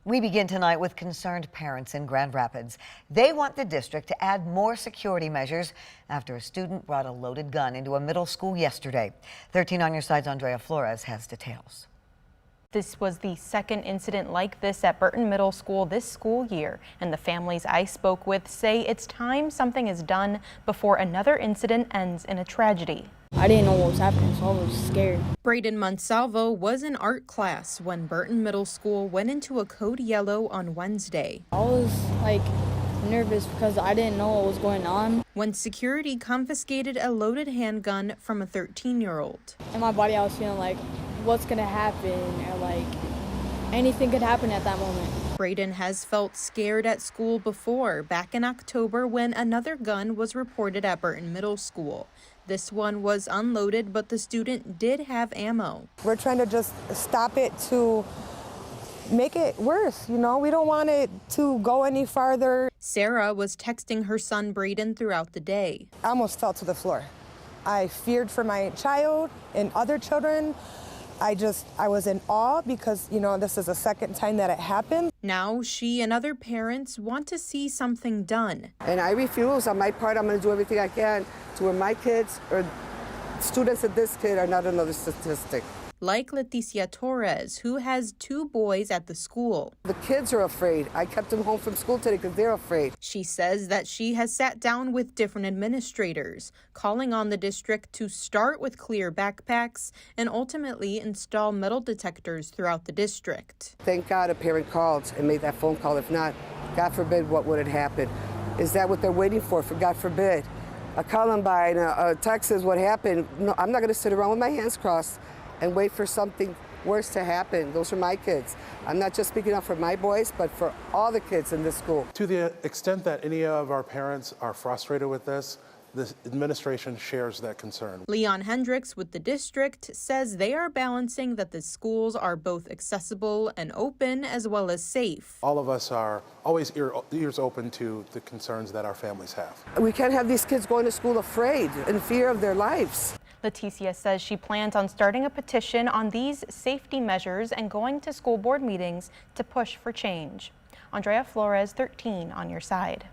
We begin tonight with concerned parents in Grand Rapids. They want the district to add more security measures after a student brought a loaded gun into a middle school yesterday. 13 on your side's Andrea Flores has details. This was the second incident like this at Burton Middle School this school year, and the families I spoke with say it's time something is done before another incident ends in a tragedy. I didn't know what was happening, so I was scared. Braden Monsalvo was in art class when Burton Middle School went into a code yellow on Wednesday. I was nervous because I didn't know what was going on. When security confiscated a loaded handgun from a 13-year-old. In my body, I was feeling like, what's going to happen, or anything could happen at that moment. Braden has felt scared at school before, back in October when another gun was reported at Burton Middle School. This one was unloaded, but the student did have ammo. We're trying to just stop it to make it worse, you know? We don't want it to go any farther. Sarah was texting her son Braden throughout the day. I almost fell to the floor. I feared for my child and other children. I was in awe because, you know, this is the second time that it happened. Now she and other parents want to see something done. And I refuse. On my part, I'm going to do everything I can to where my kids or students of this kid are not another statistic. Like Leticia Torres, who has 2 boys at the school. The kids are afraid. I kept them home from school today because they're afraid. She says that she has sat down with different administrators, calling on the district to start with clear backpacks and ultimately install metal detectors throughout the district. Thank God a parent called and made that phone call. If not, God forbid, what would have happened? Is that what they're waiting for God forbid? A Columbine, Texas, what happened? No, I'm not going to sit around with my hands crossed and wait for something worse to happen. Those are my kids. I'm not just speaking up for my boys, but for all the kids in this school. To the extent that any of our parents are frustrated with this, the administration shares that concern. Leon Hendricks with the district says they are balancing that the schools are both accessible and open as well as safe. All of us are always ears open to the concerns that our families have. We can't have these kids going to school afraid, in fear of their lives. Leticia says she plans on starting a petition on these safety measures and going to school board meetings to push for change. Andrea Flores, 13 on your side.